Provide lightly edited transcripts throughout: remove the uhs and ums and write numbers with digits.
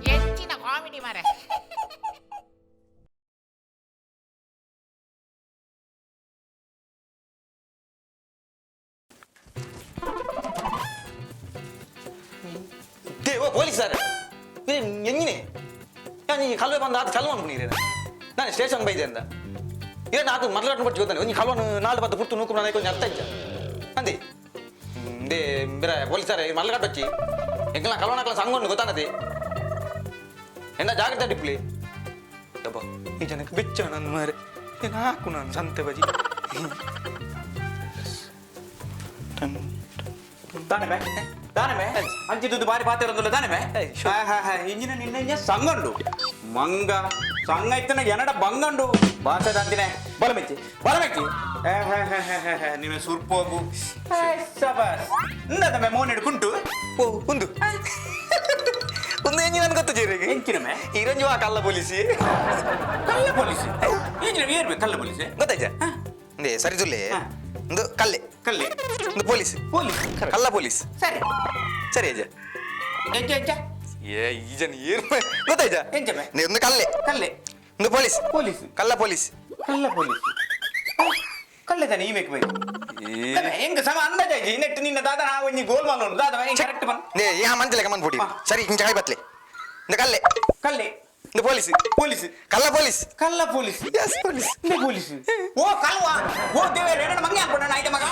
ಹೆಚ್ಚಿನ ಕಾಮಿಡಿ ಮಾರೆ. పోలీసారు ఎన్ని కానీ కలవే బంద అది కలవ అనుకుని ನಾನು ಸ್ಟೇಷನ್ ಬೈದೆ ಅಂದ ಇಲ್ಲ ಅದು ಮೊದಲಾಟ ಪಟ್ಟು ಗೊತ್ತಾನೆ ಒಂದು ಕಲವನು ನಾಳೆ ಬತ್ತ ಪುಟ್ಟು ನೂಕು ನಾನು ಕೊಂಚ ಅರ್ಥ ಇದ್ದ ಅಂದೆ ದೇ ಬೇರೆ ಪೊಲೀಸಾರೆ ಮಲ್ಲಗಟ್ಟು వచ్చి ಎಂಕಲ ಕಲವನಕಲ ಸಂಗೊಂಡು ಗೊತ್ತಾನದೆ ಎಂದ ಜಾಗ್ರತೆ ಡಿಪ್ಲಿ ದಬ್ಬ ಈ ಜನಕ್ಕೆ ಬಿಚ್ಚ ನನ್ನ ಮಾರೆ ಏನು ಹಾಕು ನಾನು ಸಂತೆ ಬಜಿ దానమే అంచి దుద్దు బారి పాతేరందులో దానమే ఇంజిన నిన్న సంగండు మంగ సంగ అయితే ఎనడ బంగండు భాష దంతినే బలమెచ్చి బలమెచ్చి ನೀವೇ ಸುರ್ಪೋಗು ಇಂದದಮ್ಮೆ ಮೋನ್ ಹಿಡ್ಕೊಂಡು ಓ ಒಂದು ಒಂದು ಎಂಜಿನ ಗೊತ್ತ ಜೀರಿಗೆ ಎಂಚಿನಮೆ ಈ ರಂಜು ಆ ಕಲ್ಲ ಪೊಲೀಸಿ ಕಲ್ಲ ಪೊಲೀಸಿ ಎಂಜಿನ ಏರ್ಬೇಕು ಕಲ್ಲ ಪೊಲೀಸಿ ಗೊತ್ತಾಯ್ತ ಅಂದೆ ಸರಿ ಸುಳ್ಳೆ ಒಂದು ಕಲ್ಲೆ ಕಲ್ಲೆ ಒಂದು ಪೊಲೀಸ್ ಪೊಲೀಸ್ ಕಲ್ಲ ಪೊಲೀಸ್ ಸರಿ ಸರಿ ಅಜ್ಜ ಎಂಚ ಎಂಚ ಏ ಈ ಜನ ಏನು ಗೊತ್ತಾಯ್ತ ಎಂಚಮೆ ನೀ ಒಂದು ಕಲ್ಲೆ ಕಲ್ಲೆ ಒಂದು ಪೊಲೀಸ್ ಪೊಲೀಸ್ ಕಲ್ಲ ಪೊಲೀಸ್ ಕಲ್ಲ ಪೊಲೀಸ್ ಕಲ್ಲೆ ತಾನೆ ಈ ಬೇಕು ಬೇಕು ಹೆಂಗ ಸಮ ಅಂದಾಜಾಯ್ತು ನೆಟ್ಟು ನಿನ್ನ ದಾದ ನಾವು ಒಂಜಿ ಗೋಲ್ ಮಾಲ್ ಉಂಟು ದಾದ ಕರೆಕ್ಟ್ ಬನ್ ನೇ ಯಾ ಮಂತಲೆ ಕಮನ್ ಪುಡಿ ಸರಿ ಇಂಚ ಕೈ ಬತ್ಲೆ இந்த ಕಲ್ಲೆ ಕಲ್ಲೆ இந்த போலீஸ் ಪೊಲೀಸ್ ಕಲ್ಲ ಪೊಲೀಸ್ ಕಲ್ಲ ಪೊಲೀಸ್ ಯಸ್ ಪೊಲೀಸ್ இந்த ಪೊಲೀಸ್ ಓ ಕಲ್ವಾ ಓ ದೇವೇ ರೇಣ ಮಂಗೆ ಅನ್ಕೊಂಡ ನಾಯ್ತ ಮಗ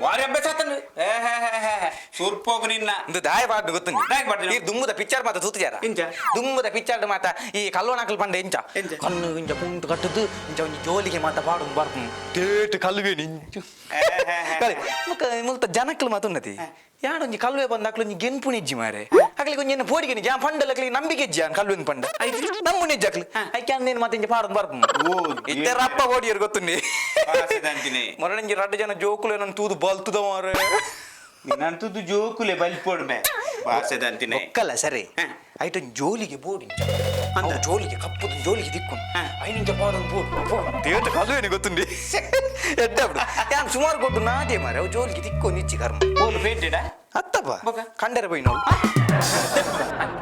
ಬಾರಿ ಅಭ್ಯಾಸ ಆತನು ಸುರ್ಪೋಗು ನಿನ್ನ ಇದು ದಾಯ ಪಾಡು ಗೊತ್ತುಂಡಿ ದಾಯ ಪಾಡು ಈ ದುಮ್ಮದ ಪಿಕ್ಚರ್ ಮಾತ ತೂತಿಯಾರ ಇಂಚ ದುಮ್ಮದ ಪಿಕ್ಚರ್ ಮಾತ ಈ ಕಲ್ಲೋಣಾಕಲ್ ಪಂಡ ಎಂಚ ಎಂಚ ಕಣ್ಣು ಇಂಚ ಪುಂಟು ಕಟ್ಟದು ಇಂಚ ಒಂಜಿ ಜೋಲಿಗೆ ಮಾತ ಪಾಡು ಬರ್ಪು ತೇಟ್ ಕಲ್ಲುವೆ ನಿಂಚು ಮುಕ್ಕ ಮುಲ್ತ ಜನಕ್ಕಲು ಮಾತ ಉನ್ನತಿ ಯಾಡೊಂಜಿ ಕಲ್ವೆ ಬಂದಾಕ್ಲು ಒಂಜಿ ಗೆನ್ಪುಣಿ ಇಜ್ಜಿ ಮಾರೆ ಅಕ್ಲಿಗೆ ಒಂಜಿ ಪೋಡಿಗೆ ನಿಜ ಪಂಡಲಕ್ಲಿಗೆ ನಂಬಿಕೆ ಇಜ್ಜಿ ಕಲ್ವೆನ್ ಪಂಡ ನಮ್ಮುನಿ ಇಜ್ಜಕ್ಲು ಐಕೆ ಅಂದೇನು ಮತ್ತೆ ಇಂಚ ಪಾಡು ಬರ್ಪು ಇತ್ತೆ ರಪ್ಪ ಓಡಿಯರು ಗೊತ್ತುಂಡಿ ಮೊರಡಂಜಿ ರಡ್ಡು ಜನ ಜೋಕುಲು ಏನೋ ತೂದು ಬಲ್ತುದ ಮಾರೆ ನಿನ್ನಂತದ್ದು ಜೋಕುಲೆ ಬಲ್ಪೋಡ್ಮೆ ಭಾಷೆದಂತಿನೇ ಒಕ್ಕಲ್ಲ ಸರಿ ಐಟ ಜೋಲಿಗೆ ಬೋಡಿ ಅಂದ್ರೆ ಜೋಲಿಗೆ ಕಪ್ಪುದು ಜೋಲಿಗೆ ದಿಕ್ಕೊಂಡು ಐನಿಂಚ ಪಾಡೋದು ಬೋಡು ತೇಟ ಕಲ್ವೇನೆ ಗೊತ್ತುಂಡಿ ಎಡ್ಡಬ್ಡು ಯಾನ್ ಸುಮಾರು ಕೊಟ್ಟು ನಾಟೆ ಮಾರೆ ಅವು ಜೋಲಿಗೆ ದಿಕ್ಕೊಂಡು ನಿಚ್ಚಿ ಕರ್ಮ ಓಲು ಪೇಂಟೆಡ ಅತ್ತಪ್ಪ ಕಂಡರೆ ಬೈ ನೋಡು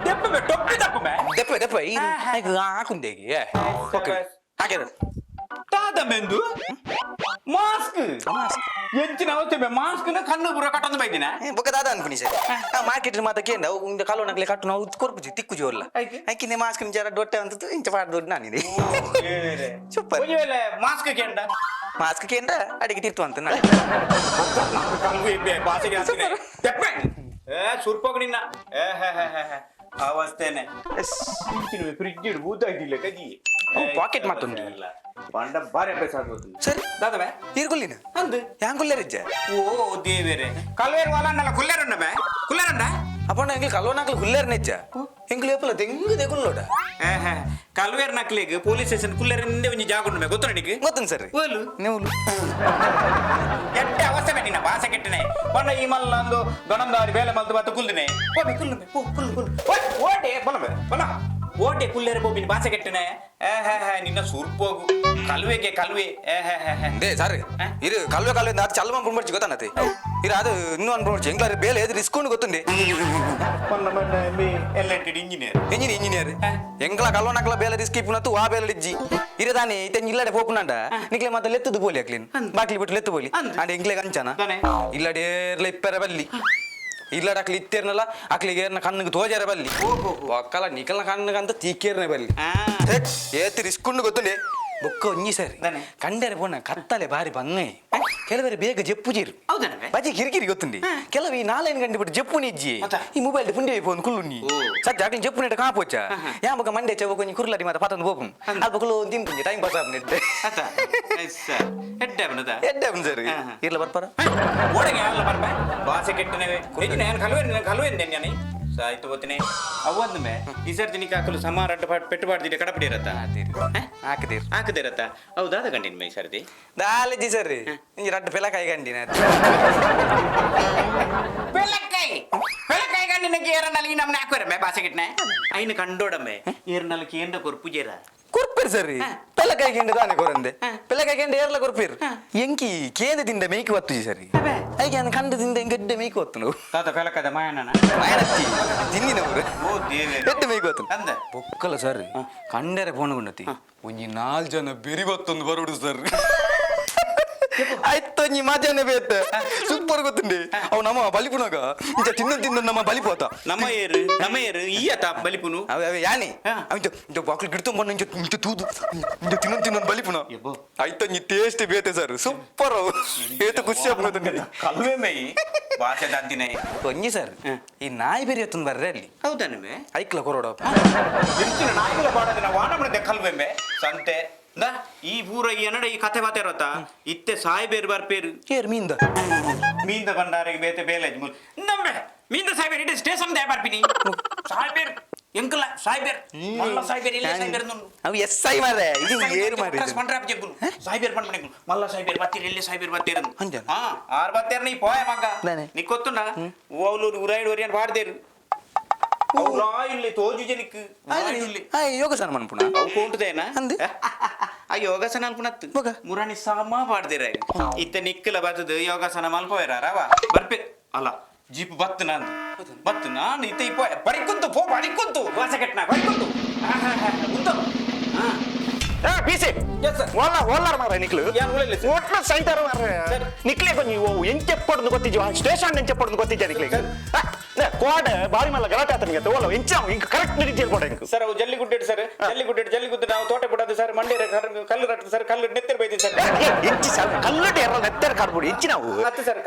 ದೆಪ್ಪೆ ಟೊಪ್ಪೆ ದಪ್ಪೆ ದೆಪ್ಪ ದೆಪ್ಪ ಇದು ಹಾಕುಂದೇಗೆ ಓಕೆ ಹಾಗೆ ತಾದ ಮೆಂದು ಮಾಸ್ಕ್ ಎಂಚಿನ ಅವಸ್ಥೆ ಮಾಸ್ಕ್ ಕಣ್ಣು ಪೂರ ಕಟ್ಟೊಂದು ಬೈದಿನ ಬೊಕ್ಕ ದಾದ ಅನ್ಪುನಿ ಸರ್ ಮಾರ್ಕೆಟ್ ಮಾತಕ್ಕೆ ಇಂದ ಕಾಲು ನಗಲೆ ಕಟ್ಟು ನಾವು ಕೊರ್ಪುಜಿ ತಿಕ್ಕು ಜೋರ್ಲ ಐಕಿಂದೆ ಮಾಸ್ಕ್ ಜರ ಡೊಟ್ಟೆ ಅಂತ ಇಂಚ ಪಾಡ ದೊಡ್ಡ ನಾನಿದೆ ಸೂಪರ್ ಮಾಸ್ಕ್ ಕೇಂದ್ರ ಮಾಸ್ಕ್ ಕೇಂದ್ರ ಅಡಿಗೆ ತಿರ್ತು ಅಂತ ಸುರ್ಪೋಗ ನಿನ್ನ ಅವಸ್ಥೆನೆ ಫ್ರಿಡ್ಜ್ ಇಡು ಊದಾಗಿಲ್ಲ ಕದಿ ಪಾಕೆಟ್ ಮಾತುಂಟು ಪಂಡ ಬಾರಿ ಅಭ್ಯಾಸ ಆಗ್ಬೋದು ಸರಿ ದಾದವೇ ಈರ್ಗುಲ್ಲಿನ ಅಂದು ಯಾಂಗುಲ್ಲರಿಜ್ಜ ಓ ದೇವೇರೆ ಕಲ್ವೇರು ವಾಲಣ್ಣಲ್ಲ ಕುಲ್ಲೇರಣ್ಣ ಕುಲ್ಲೇರಣ್ಣ ಅಪ್ಪಣ್ಣ ಎಂಗ್ಲು ಕಲ್ವನಾಕ್ಲು ಹುಲ್ಲೇರ್ ನೆಜ್ಜ ಎಂಗ್ಲು ಏಪಲ ತೆಂಗು ತೆಗುಲ್ಲೋಡ ಕಲ್ವೇರ್ ನಕ್ಲಿಗೆ ಪೊಲೀಸ್ ಸ್ಟೇಷನ್ ಕುಲ್ಲೇರಿಂದೆ ಒಂಜಿ ಜಾಗ ಉಂಡು ಗೊತ್ತ ನಡಿಗೆ ಗೊತ್ತನ್ ಸರ್ ಓಲು ನೀವು ಎಟ್ಟೆ ಅವಸ್ಥೆ ನಿನ್ನ ಭಾಷೆ ಕೆಟ್ಟನೆ ಬಣ್ಣ ಈ ಮಲ್ಲ ಒಂದು ಗಣಂದಾರಿ ಬೇಲೆ ಮಲ್ತು ಬತ್ತ ಕುಲ್ದಿನೆ ಓಟೆ ಬಲಬೆ ಬಲ ಓಟೆ ಕುಲ್ಲೇರ ಬೋಬಿನ ಭಾಷೆ ಕೆಟ್ಟನೆ ನಿನ್ನ ಸುರ್ಪೋಗು ಕಲ್ವೆಗೆ ಕಲ್ವೆ ದೇ ಸರ್ ಇದು ಕಲ್ವೆ ಕಲ್ವೆ ಅದು ಚಲ್ಮ ಅನ್ಕೊಂಡ್ಬಿಡ್ಚಿ ಗೊತ್ತಾನತಿ ಇದು ಅದು ಇನ್ನೂ ಅನ್ಕೊಂಡ್ಬಿಡ್ಚಿ ಎಂಗ್ಲಾರ ಬೇಲೆ ಎದುರು ಇಸ್ಕೊಂಡು ಗೊತ್ತುಂಡಿ ಇಂಜಿನಿಯರ್ ಇಂಜಿನಿಯರ್ ಎಂಗ್ಲ ಕಲ್ವನಾಕ್ಲ ಬೇಲೆ ರಿಸ್ಕಿಪ್ನತ್ತು ಆ ಬೇಲೆ ಇಜ್ಜಿ ಇರದಾನೆ ಇತ್ತೆ ಇಲ್ಲಡೆ ಹೋಪುನಂಡ ನಿಕ್ಲೆ ಮತ್ತೆ ಲೆತ್ತದು ಬೋಲಿ ಹಾಕ್ಲಿನ್ ಬಾಕ್ಲಿ ಬಿಟ್ಟು ಲೆತ್ತು ಬೋಲಿ ಅಂಡ್ ಎಂಗ್ಲೆ ಕಂಚನ ಇಲ್ಲಡೇರ್ಲ ಇಪ್ಪರ ಬಲ್ಲಿ ಇಲ್ಲಡಕ್ಲಿ ಇತ್ತೇರ್ನಲ್ಲ ಅಕ್ಲಿಗೆ ಏರ್ನ ಕಣ್ಣಿಗೆ ತೋಜಾರ ಬಲ್ಲಿ ಒಕ್ಕಲ ನಿಕಲ್ನ ಕಣ್ಣಿಗಂತ ತೀಕೇರ್ನೆ ಬಲ್ಲಿ ಏತಿ ರಿಸ್ಕೊಂಡು ಗೊತ್ತುಂಡೆ ಬೊಕ್ಕ ಒಂಜಿ ಸರಿ ಕಂಡರೆ ಪೋಣ ಕತ್ತಲೆ ಬಾರಿ ಬಂಗೈ ಕೆಲವರೆ ಬೇಗ ಜಪ್ಪು ಜೀರು ಬಜಿ ಕಿರಿಕಿರಿ ಗೊತ್ತುಂಡಿ ಕೆಲವು ಈ 4 ಗಂಟೆ ಬಿಟ್ಟು ಜಪ್ಪು ನಿಜ್ಜಿ ಈ ಮೊಬೈಲ್ ಪುಂಡಿ ಫೋನ್ ಕುಳ್ಳುನಿ ಸದ್ಯ ಆಗ್ಲಿ ಜಪ್ಪು ನೆಟ್ಟ ಕಾಪೋಚ ಯಾಮಗ ಮಂಡೆ ಚವ ಕೊಂಚ ಕುರ್ಲಾಡಿ ಮಾತ ಪತಂದು ಹೋಪು ಅದು ಬಕಲು ತಿಂಪುಂಜಿ ಟೈಮ್ ಪಾಸ್ ಆಪ್ ನೆಟ್ಟೆ ಎಡ್ಡೆ ಸರಿ ಇರ್ಲ ಬರ್ಪಾರ ಓಡಗೆ ಯಾರಲ್ಲ ಬರ್ಬೆ ಭಾಷೆ ಕೆಟ್ಟನೆವೆ ಕೊಯ್ಜಿನ ನಾನು ಕಲುವೆಂದೆ ನಾನು ಆಯ್ತು ಗೊತ್ತನೆ ಅವೊಂದು ಮೇ ವಿಸರ್ಜನಿಗೆ ಹಾಕಲು ಸಮಾರಂಭ ಪೆಟ್ಟುಬಾರ್ದಿದೆ ಕಡಪಡಿ ಇರತ್ತಾ ಹಾಕದೇ ಇರತ್ತಾ ಹೌದಾದ ಗಂಡಿನ ಮೈ ಸರ್ದಿ ದಾಲಜಿ ಸರ್ ಇಂಜಿ ರಡ್ಡು ಪೆಲಕಾಯಿ ಗಂಡಿನ ಪೆಲಕಾಯಿ ಗಂಡಿನಕ್ಕೆ ಏರನಲ್ಲಿ ನಮ್ಮನೆ ಹಾಕೋರಮ್ಮೆ ಭಾಷೆ ಕೆಟ್ಟನೆ ಐನು ಕಂಡೋಡಮ್ಮೆ ಏರ್ನಲ್ಲಿ ಕೇಂದ್ರ ಕೊರ್ಪುಜೇರ ಕುರ್ಪ ಕೊರ್ಪೇರು ಸರ್ ಪೆಲ್ಲ ಕೈಗೆಂಡೆ ತಾನೆ ಕೊರಂದೆ ಪೆಲ್ಲ ಕೈಗೆಂಡೆ ಏರ್ಲ ಕೊರ್ಪೇರು ಎಂಕಿ ಕೇಂದ್ರ ದಿಂದ ಮೇಯ್ಕೆ ಬತ್ತುಜಿ ಸರಿ ಐಕೆ ಅನ್ನ ಕಂಡದಿಂದ ಗಡ್ಡೆ ಮೇಯ್ಕೆ ಬತ್ತು ನಾವು ತಾತ ಪೆಲಕದ ಮಾಯನನ ಮಾಯನತ್ತಿ ತಿನ್ನಿನವರು ಓ ದೇವೆ ಗಡ್ಡೆ ಮೇಯ್ಕೆ ಬತ್ತು ಅಂದ ಬೊಕ್ಕಲ ಸರ್ ಕಂಡರೆ ಫೋನ್ ಗುಂಡತಿ ಒಂಜಿ 4 ಜನ ಬೆರಿ ಬತ್ತೊಂದು ಬರುಡು ಸರ್ ಆಯ್ತು ನೀ ಮಾಜಾನೆ ಬೇತ ಸೂಪರ್ ಗೊತ್ತುಂಡಿ ಅವ್ ನಮ್ಮ ಬಲಿಪುನಾಗ ಇಂಚ ತಿನ್ನ ನಮ್ಮ ಬಲಿಪೋತ ನಮ್ಮ ಏರು ಈಯತ ಬಲಿಪುನು ಅವೆ ಯಾನಿ ಇಂಚ ಬಾಕ್ಲು ಗಿಡ್ತು ಬಂದು ಇಂಚ ತೂದು ಇಂಚ ತಿನ್ನ ಬಲಿಪುನ ಆಯ್ತು ನೀ ಟೇಸ್ಟ್ ಬೇತೆ ಸರ್ ಸೂಪರ್ ಅವು ಏತು ಖುಷಿ ಆಗ್ಬೋದು ಕಲ್ವೆ ಮೈ ಭಾಷೆ ದಾಂತಿನೇ ಒಂಜಿ ಸರ್ ಈ ನಾಯಿ ಬೇರೆ ಎತ್ತೊಂದು ಬರ್ರೆ ಅಲ್ಲಿ ಹೌದನ್ಮೆ ಐಕ್ಲ ಕೊರೋಡ ಎಂಚಿನ ನಾಯಿಗಳ ಬಾಡದಿನ ವಾಣ ಮಾಡಿದೆ ಕಲ್ವೆಮ್ಮೆ ಸಂತೆ ಈ ಪೂರ ಈ ಅನ್ನಡ ಈ ಕಥೆ ಬಾತೆ ಇರತ್ತ ಇತ್ತೆ ಸಾಯಿ ಬೇರು ಬರ್ಪೇರು ಏರ್ ಮೀಂದ ಮೀಂದ ಬಂಡಾರಿಗೆ ಬೇತೆ ಬೇಲೇಜ್ ನಮ್ಮೆ ಮೀಂದ ಸಾಯಿ ಬೇರು ಇಟ್ಟು ಸ್ಟೇಷನ್ ದೇ ಬರ್ಪಿನಿ ಸಾಯಿ ಬೇರು ಎಂಕಲ ಸಾಯಿ ಬೇರು ಮಲ್ಲ ಸಾಯಿ ಬೇರು ಇಲ್ಲ ಸಾಯಿ ಬೇರು ಅವು ಎಸ್ ಐ ಮಾರೆ ಇದು ಏರ್ ಮಾಡಿ ಪಂಡ್ರಾಪ್ ಜಗ್ಗುಲು ಸಾಯಿ ಬೇರು ಪಂಡ್ ಮನೆಗುಲು ಮಲ್ಲ ಸಾಯಿ ಬೇರು ಬತ್ತೀರಿ ಎಲ್ಲಿ ಸಾಯಿ ಬೇರು ಬತ್ತೀರಿ ಅಂಜನ ಹಾ ಆರ್ ಬತ್ತೀರ ನೀ ಪೋಯ ಮಗ ನೀ ಗೊತ್ತುಂಡ ಓವ್ಲು ಉರಾಯ್ಡ್ ಒರಿಯನ್ ಬಾಡ್ದೇರು ಅವ್ರಾ ಇಲ್ಲಿ ತೋಜು ಜನಕ್ಕೆ ಯೋಗಾಸನ ಮನ್ಪುಣ ಅವು ಕೊಂಟದೇನಾ ಅಂದೆ ಆ ಯೋಗಾಸನ ಅಲ್ಪುನತ್ತು ಮುರಾಣಿ ಸಾಮ ಬಾಡ್ದಿರ ಇತ್ತ ನಿಕ್ಕಲ ಬತ್ತದು ಯೋಗಾಸನ ಮಲ್ಪೋಯರಾವ ಬರ್ಪೆ ಅಲ್ಲ ಜೀಪ್ ಬತ್ತು ನಾನು ಇತ್ತ ಇಪ್ಪ ಬಡಿಕುಂತು ಪೋ ಬಡಿಕುಂತು ವಾಸ ಕೆಟ್ಟನ ಬಡಿಕುಂತು ಉಂಟು పీసీ ఓలార్ మారా నిక్లు ఓట్ల సైతారు నిక్లే కొంచెం ఎంత చెప్పొడును ಗೊತ್ತಿಜ್ಜು ಸ್ಟೇಷನ್ ಎಂಚ చెప్పొడుನು ಗೊತ್ತಿಜ್ಜ ನಿಕ್ಲೆ ಕೋಡೆ ಬಾರಿ ಮಲ್ಲ ಗಲಾಟೆ ಆತನಿಗೆ ಓಲ ಎಂಚ ಇಂಕ ಕರೆಕ್ಟ್ ಡೀಟೇಲ್ ಕೊಡ ಇಂಕ ಸರ್ ಅವು ಜಲ್ಲಿಗುಡ್ಡೆ ಸರ್ ಜಲ್ಲಿಗುಡ್ಡೆ ನಾವು ತೋಟ ಬಿಡೋದು ಸರ್ ಮಂಡ್ಯ ಕಲ್ಲು ರಟ್ಟು ಸರ್ ಕಲ್ಲು ನೆತ್ತರ ಬೈದಿ ಸರ್ ಎಂಚಿ ಸರ್ ಕಲ್ಲು ಎರ ನೆತ್ತರ ಕಾಡ್ಬಿಡಿ ಎಂಚಿ ನಾವು ಮತ್ತೆ ಸರ್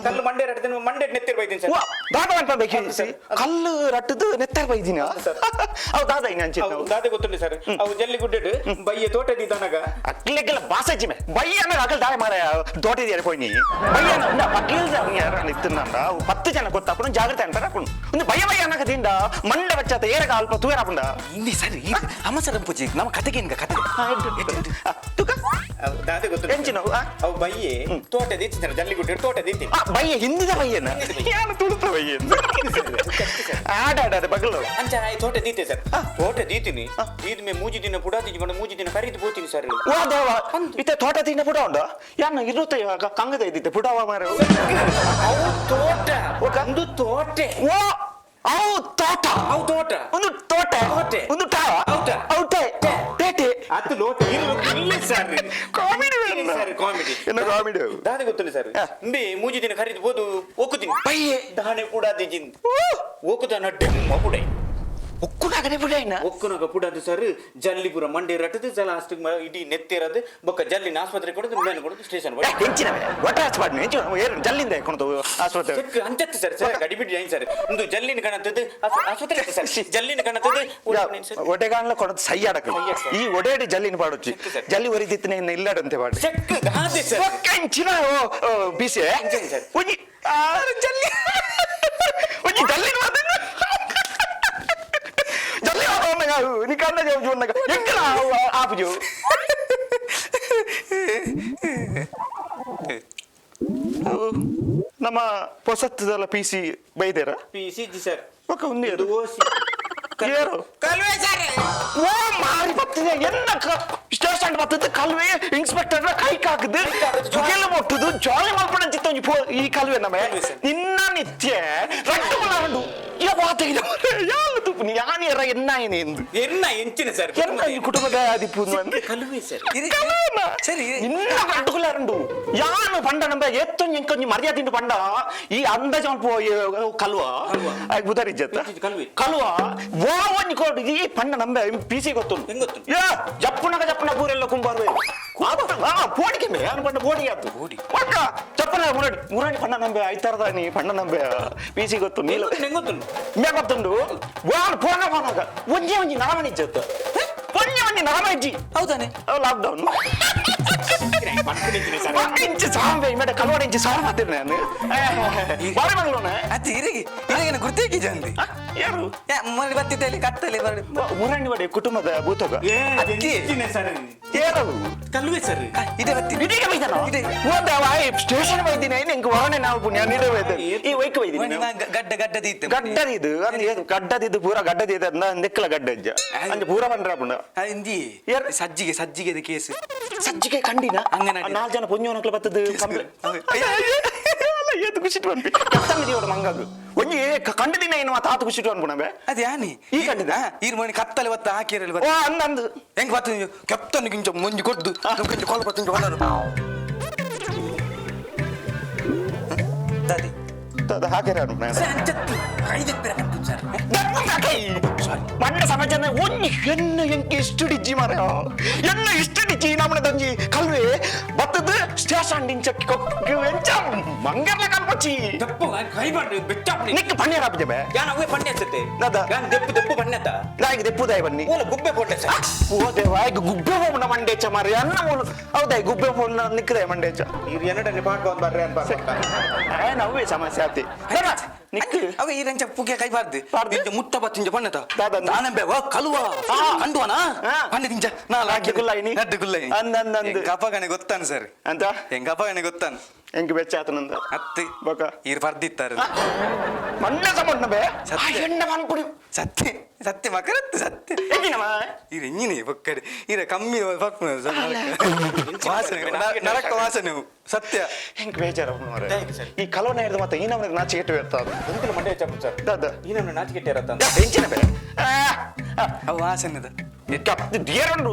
ಕಲ್ಲು ಮಂಡ್ಯ ರಟ್ಟು ಮಂಡ್ಯ ನೆತ್ತರ ಬೈದಿನಿ ಸರ್ ದಾದ ಅನ್ಬೇಕು ಕಲ್ಲು ರಟ್ಟದು ನೆತ್ತರ ಬೈದಿನ ಅವು ದಾದ ಇನ್ನ ಅಂಚಿ ದಾದೆ ಗೊತ್ತುಂಟು ಸರ್ ಅವು ಜಲ್ಲಿಗುಡ್ಡೆ ಬಯ್ಯ ತೋಟದಿದ್ದಾನಾಗ ಅಕ್ಲೆಗೆಲ್ಲ ಬಾಸಜ್ಜಿಮೆ ಬಯ್ಯ ಅನ್ನೋ ಅಕಲ್ ದಾಯ ಮಾರ ತೋಟದಿಯಾರ ಪೋಯ್ನಿ ಬಯ್ಯ ಪಕ್ಕಲ್ ಇತ್ತಂಡ 10 ಜನ ಗೊತ್ತಾಪುಣ ಜಾಗ್ರತೆ ಅಂತಾರ ಹಾಕೊಂಡು ಒಂದು ಬಯ್ಯ ಅನ್ನಕದಿಂದ ಮಂಡ ಬಚ್ಚತ ಏರಗ ಅಲ್ಪ ತೂಯರಾಪುಂಡ ಇನ್ನಿ ಸರಿ ಅಮ್ಮ ಸರ್ ಪೂಜಿ ನಮ್ಮ ಕತೆಗೆ ಏನ್ಗ ಕತೆ ತುಕ ದಾದೆ ಗೊತ್ತು ಎಂಚಿನ ಅವು ಬಯ್ಯೆ ತೋಟದಿತ್ತು ಸರ್ ಜಲ್ಲಿಗುಡ್ಡೆ ತೋಟದಿತ್ತು ಬಯ್ಯ ಹಿಂದಿದ ಬಯ್ಯನ ಏನು ತುಳುತ ಬಯ್ಯ ಆಡ ಬಗಲು ಅಂಚ ತೋಟ ದೀತೆ ಸರ್ ತೋಟ ದೀತಿನಿ ದೀದ ಮೇ ಮೂಜಿ ದಿನ ಪುಡಾತಿ ಮೂಜಿ ದಿನ ಕರೀದು ಹೋಗ್ತೀನಿ ಸರ್ ಓ ದೇವ ಇತ್ತೆ ತೋಟ ತಿನ್ನ ಪುಡ ಉಂಡ ಯಾನ ಇರುತ್ತೆ ಕಂಗದ ಇದ್ದಿತ್ತೆ ಪುಡವ ಮಾರ ಅವು ತೋಟ ಒಂದು ತೋಟೆ ಓ ಅವು ತೋಟ ಅವು ತೋಟ ಒಂದು ತೋಟ ಒಂದು ಟಾವ ಔಟೆ ಟೇಟೆ ಅದು ಲೋಟ ಇಲ್ಲ ಸರ್ ಕಾಮಿಡಿ ಸರ್ ಕಾಮಿಡಿ ಏನು ಕಾಮಿಡಿ ದಾದೆ ಗೊತ್ತಿಲ್ಲ ಸರ್ ಇಂಬೆ ಮೂಜಿ ದಿನ ಕರೀದು ಬೋದು ಒಕ್ಕುತೀನಿ ಬಯ್ಯೆ ದಾನೆ ಪುಡಾದಿಜಿನ್ ಒಕ್ಕುದಾನ ಡೆಮ್ಮ ಪುಡೆ ಒಕ್ಕುನಾಗನೆ ಪುಡೈನ ಒಕ್ಕುನಾಗ ಪುಡಾದು ಸರ್ ಜಲ್ಲಿಪುರ ಮಂಡ್ಯ ರಟ್ಟದು ಜಲ ಅಷ್ಟು ಇಡೀ ನೆತ್ತಿರದು ಬೊಕ್ಕ ಜಲ್ಲಿನ ಆಸ್ಪತ್ರೆ ಕೊಡೋದು ಮೇಲೆ ಕೊಡೋದು ಸ್ಟೇಷನ್ ಹೆಂಚಿನ ಒಟ್ಟ ಆಸ್ಪತ್ರೆ ಹೆಂಚು ಏನು ಜಲ್ಲಿಂದ ಕೊಣದು ಆಸ್ಪತ್ರೆ ಅಂಚತ್ತು ಸರ್ ಸರ್ ಗಡಿಬಿಡಿ ಏನ್ ಸರ್ ಒಂದು ಜಲ್ಲಿನ ಕಣತದ್ದು ಆಸ್ಪತ್ರೆ ಸರ್ ಜಲ್ಲಿನ ಕಣತದ್ದು ಒಡೆಗಾನ್ಲ ಕೊಣದು ಸೈ ಆಡಕ ಈ ಒಡೆಡಿ ಜಲ್ಲಿನ ಪಾಡೊಚ್ಚಿ ಜಲ್ಲಿ ಒರಿದಿತ್ತನೆ ಇಲ್ಲಡಂತೆ ಪಾಡು ಚೆಕ್ ಗಾದೆ ಸರ್ ಹೆಂಚಿನ ಬಿಸಿ ಒಂಜಿ ಜಲ್ಲಿ ಒಂಜಿ ಜಲ್ಲಿನ ಜಲ್ಲಿ నీ కన్నా చెప్పు ఎక్కడ ఆపుజు ನಮ್ಮ పొసత్తుదల పీసీ బయదేరా పిసిజి సార్ ఒక ఉంది ಅದು ಓಸಿ ಏರು ಕಲ್ವೆ ಸರ್ ಓ ಮಾರಿ ಬತ್ತಿದೆ ಎನ್ನ ಸ್ಟೇಷನ್ ಬತ್ತದ ಕಲ್ವೆ ಇನ್ಸ್ಪೆಕ್ಟರ್ ಕೈ ಕಾಕದು ಜುಗೆಲ್ಲ ಮೊಟ್ಟದು ಜಾಲಿ ಮಲ್ಪಣ ಚಿತ್ತ ಈ ಕಲ್ವೆ ನಮೆ ನಿನ್ನ ನಿತ್ಯ ರಟ್ಟು ಮಲಂಡು ಇಯ ಬಾತೆಗಿದ ಯಾಲು ತುಪ್ಪು ಯಾನಿ ಎರ ಎನ್ನ ಏನೆಂದು ಎನ್ನ ಎಂಚಿನ ಸರ್ ಎನ್ನ ಈ ಕುಟುಂಬದ ಆದಿಪುನು ಅಂದ್ರೆ ಕಲ್ವೆ ಸರ್ ಸರಿ ಇನ್ನ ಗಂಟುಗಳಾರಂಡು ಯಾನು ಪಂಡ ನಂಬೆ ಎತ್ತೊಂದು ಎಂಕೊಂಜಿ ಮರ್ಯಾದಿಂಡು ಪಂಡ ಈ ಅಂದಾಜ ಕಲ್ವ ಬುಧರಿಜ್ಜತ್ತ ಕಲ್ವ ಓವನ್ ಕೋಡ್ ಈ ಪಂಡ ನಂಬೆ ಪಿಸಿ ಗೊತ್ತುಂಟು ಯಾ ಜಪ್ಪುನ ಪೂರೆಲ್ಲ ಕುಂಬಾರ್ವೆ ಪೋಡಿಕೆ ಮೇ ಯಾನು ಪಂಡ ಪೋಡಿಗೆ ಆತು ಪಕ್ಕ ಜಪ್ಪನ ಮುರಾಣಿ ಪಂಡ ನಂಬೆ ಐತಾರದ ನೀ ಪಂಡ ನಂಬೆ ಪಿಸಿ ಗೊತ್ತು ನೀಲ ಮೇ ಗೊತ್ತುಂಡು ವಾನ್ ಪೋನ ಪೋನಾಗ ಒಂಜಿ ನರಮಣಿಜ್ಜತ್ತ ಒಂಜಿ ನರಮಣಿಜ್ಜಿ ಹೌದಾನೆ ಲಾಕ್ಡೌನ್ ಇಂಚು ಸಾಂಬೆ ಮೇಡ ಕಲ್ವಾಡ ಇಂಚು ಸಾಂಬ ಮಾತಿರ ನಾನು ಬಾರಿ ಮಂಗಳೂನ ಅದು ಇರಗಿ ಗುರ್ತಿಗೆ ಜಂದಿ ಯಾರು ಮನೆ ಬರ್ತಿದ್ದಲ್ಲಿ ಕತ್ತಲೆ ಬರ್ ಮುರಾಣಿ ಬಡಿ ಕುಟುಂಬದ ಭೂತೋಗ ಸರ್ ಯಾರು ಕಲ್ವೆ ಸರ್ ಇದೆ ಬರ್ತೀನಿ ಇದೀಗ ಬೈದಾನೋ ಇದೆ. ಹೋದ ವಾಯ್ ಸ್ಟೇಷನ್ ಬೈದಿನಿ ನಿಂಗೆ ಹೊರನೆ ನಾವು ಪುಣ್ಯ ನೀಡೇ ಬೈದ ಈ ವೈಕ್ ಬೈದಿನಿ ಗಡ್ಡದಿತ್ತು ಗಡ್ಡದಿದ್ದು ಗಡ್ಡದಿದ್ದು ಪೂರ ಗಡ್ಡದಿದ್ದು ಅಂದ ನೆಕ್ಕಲ ಗಡ್ಡ ಅಜ್ಜ ಅಂಜ ಪೂರ ಬಂದ್ರ ಪುಂಡ ಹಿಂದಿ ಯಾರು? ಸಜ್ಜಿಗೆ ಕೇಸ್ ಸಜ್ಜಿಗೆ ಕಂಡಿನ ಹಂಗನ ಅಡಿ. 4 ಜನ ಪೊಂಜೋನಕ್ಲ ಬತ್ತದು ಏತು ಖುಷಿಟ್ಟು ಅನ್ಪಿ ಕತ್ತಂಗಿದಿ ಅವಡ ಮಂಗಾಗು ಒಂಜಿ ಕಂಡದಿನ ಏನು ತಾತು ಖುಷಿಟ್ಟು ಅನ್ಪುಣಬೆ ಅದೇ ಯಾನಿ ಈ ಕಂಡಿದ ಈರ್ ಮನೆ ಕತ್ತಲೆ ಬತ್ತ ಹಾಕಿರಲಿ ಓ ಅಂದಂದು ಹೆಂಗ್ ಬತ್ತ ಕೆಪ್ತನ್ ಗಿಂಚ ಮುಂಜಿ ಕೊಡ್ದು ಕೊಂಚ ಕೊಲ್ ಬತ್ತಿಂಚ ಹೊಲರು ದಾದಿ ಅದ ಹಾಕಿರ ಅನ್ಪುಣ ಅಂಚತ್ತು ಐದಕ್ಕೆ ಸರ್ ಮಂಡ ಸಮಾಜನ ಒಂಜಿ ಎನ್ನ ಎಂಕೆ ಇಷ್ಟು ಡಿಜ್ಜಿ ಮಾರ ಎನ್ನ ಇಷ್ಟು ಡಿಜ್ಜಿ ನಮ್ಮನೆ ದಂಜಿ ಕಲ್ವೆ ಬತ್ತದ ಸ್ಟೇಷನ್ ಡಿಂಚಕ್ಕೆ ಕೊಕ್ಕೆ ಎಂಚ ಮಂಗರ್ಲ ಕಲ್ಪಚ್ಚಿ ದಪ್ಪು ಕೈ ಮಾಡಿ ಬೆಟ್ಟಾಪಣಿ ನಿಕ್ಕ ಪಣ್ಯ ರಾಪಜೆ ಬೇ ಯಾನ್ ಅವೇ ಪಣ್ಣೆ ಅನ್ಸುತ್ತೆ ದಾದಾ. ಯಾನ್ ದೆಪ್ಪು ಪಣ್ಣೆತ ನಾಯಿಗೆ ದೆಪ್ಪುದಾಯ ಬನ್ನಿ ಓಲ ಗುಬ್ಬೆ ಕೊಟ್ಟೆ ಸರ್ ಓ ದೇವಾಯ್ಗ ಗುಬ್ಬೆ ಹೋಮನ ಮಂಡೇಚ ಮಾರಿ ಅನ್ನ ಮೂಲು ಹೌದಾಯ್ ಗುಬ್ಬೆ ಹೋಮನ ನಿಕ್ಕದಾಯ ಮಂಡೇಚ ಇರ್ ಎನ್ನಡನೆ ಪಾಡ್ಕೊಂಡು ಬರ್ರಿ ಅಂತ ಬರ್ತಾ ನವ್ವೇ ಸಮಸ್ಯೆ ಆತಿ ನಿಕ್ಕ ಅವ ಈ ರಂಚ ಪುಗೆ ಕೈ ಬಾರ್ದು ಬಾರ್ದು? ಇಂಚ ಮುಟ್ಟ ಬತ್ತಿಂಚ ಪಣ್ಣತ ದಾದಾ. ನಾನಂಬೆ ವ ಕಲುವ ಕಂಡುವನ ಹಾ. ಪಂಡಿತಿಂಚ ನಾ ಅಡ್ಡ ಗುಲ್ಲಾಯಿನಿ? ಅಡ್ಡ ಗುಲ್ಲಾಯಿನಿ ಅಂದಂದಂದು. ಅಪ್ಪಗನೆ ಗೊತ್ತಾನ ಸರ್ ಅಂತ ಹೆಂಗಪ್ಪಗನೆ ಗೊತ್ತಾನ ಎಂಗೆ ಬೆಚ್ಚ ಆತನಂದ ಅತ್ತಿ ಬೊಕ ಈರ್ ಬರ್ದಿತ್ತಾರ ಮಂಡ ಸಮಣ್ಣ ಬೇ ಸತ್ಯ. ಎಣ್ಣ ಮನ್ಪುಡಿ ಸತ್ಯ ಸತ್ಯ ಮಕರತ್ತು ಸತ್ಯ ಎಂಜಿನವ ಈರ ಎಂಜಿನಿ ಬೊಕ್ಕಡೆ ಈರ ಕಮ್ಮಿ ಪಕ್ಕು ವಾಸನೆ ನರಕ ವಾಸನೆ ಸತ್ಯ ಹೆಂಗ್ ಬೇಜಾರ ಮಾರೆ ಥ್ಯಾಂಕ್ ಯು ಸರ್. ಈ ಕಲೋನ ಹಿಡಿದು ಮತ್ತೆ ಈ ನಮ್ಗೆ ನಾಚಿ ಇಟ್ಟು ಇರ್ತದ ಎಂತಲ ಮಂಡೆ ಚಪ್ಪು ಸರ್ ದಾದ ಈ ನಮ್ಮ ನಾಚಿಕೆಟ್ಟೆ ಇರತ್ತ ಹೆಂಚಿನ ಬೇ ಅವು ವಾಸನೆದ ದೇರಂಡು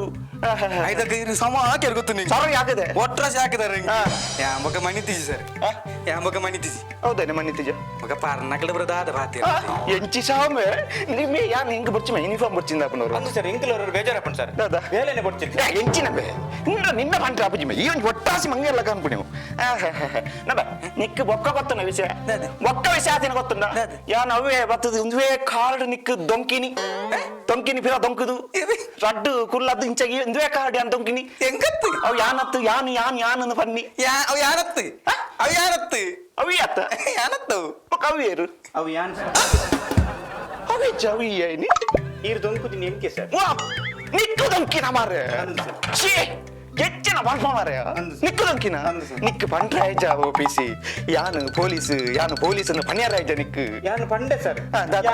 ಐದಕ್ಕೆ ಇರು ಸಮ ಹಾಕ್ಯಾರ ಗೊತ್ತು ನಿಂಗೆ ಸಾವಿರ ಯಾಕದೆ ಒಟ್ರಾಸಿ ಹಾಕಿದಾರೆ ಹಾ. ಯಾಂಬಕ ಮಣಿತಿಜಿ ಸರ್ ಯಾಂಬಕ ಮಣಿತಿಜಿ ಹೌದೇನೆ ಮನ್ನಿತಿಜ ಮಗ ಪಾರ್ನಕಲ ಬರದಾದ ಬಾತಿ ಎಂಚಿ ಸಾಮೆ ನಿಮ್ಮೆ ಯಾನ್ ಹಿಂಗ್ ಬರ್ಚಿಮ ಯೂನಿಫಾರ್ಮ್ ಬರ್ಚಿಂದ ಅಪ್ಪನವರು ಅಂದು ಸರ್ ಎಂಕಲವರು ಬೇಜಾರಪ್ಪನ್ ಸರ್ ದಾದಾ. ಬೇಲೆನೆ ಬರ್ತಿದ್ದೆ ಎಂಚಿನ ಬೇ ನಿನ್ನ ಪಂಟ್ರ ಅಪ್ಪಜಿಮ ಈ ಒಂದು ಒಟ್ಟಾಸಿ ಮಂಗೆಲ್ಲ ಕಾಣ್ಪು ನೀವು ನಬ ನಿಕ್ಕ ಬೊಕ್ಕ ಗೊತ್ತನ ವಿಷಯ ದಾದಾ. ಬೊಕ್ಕ ವಿಷಯ ಆತಿನ ಗೊತ್ತುಂಡ ದಾದಾ. ಯಾನ್ ಅವೇ ಬತ್ತದ ಒಂದುವೇ ಕಾರ್ಡ್ ನಿಕ್ಕ ದೊಂಕಿನಿ ದೊಂಕಿನಿ ಫಿರ ದೊಂಕುದು ರಡ್ಡು ಕುಲ್ಲದ್ದು ಇಂಚಗಿ ಒಂದುವೇ ಕಾರ್ಡ್ ಯಾನ್ ದೊಂಕಿನಿ ಹೆಂಗತ್ತು ಅವ್ ಯಾನತ್ತು ಯಾನು ಪನ್ನಿ ಅವು ಯಾರತ್ತು ಅವು ಯಾರತ್ತು ಅವಿ ಅತ್ತ ಯಾರತ್ತು ಕವಿಯರು ಅವು ಯಾನ್ ಸರ್ ಅವೇ ಚವಿ ಏನಿ ಈರ್ ದೊಂಕುದಿನಿ ಎಂಕೆ ಸರ್ ವಾ ನಿಕ್ಕು ದೊಂಕಿನ ಮಾರೆ ಅಂದು ಸರ್. ಛೀ ಹೆಚ್ಚಿನ ಬರ್ಪ ಮಾರೆ ಅಂದು ಸರ್. ನಿಕ್ಕು ದೊಂಕಿನ ಅಂದು ಸರ್. ನಿಕ್ಕು ಪಂಡ್ರಾಯ್ಜ ಓಪಿಸಿ ಯಾನು ಪೊಲೀಸ್ ಪನ್ಯಾರಾಯ್ಜ ನಿಕ್ಕು ಯಾನ್ ಪಂಡೆ ಸರ್ ಹಾ, ದಾದಾ.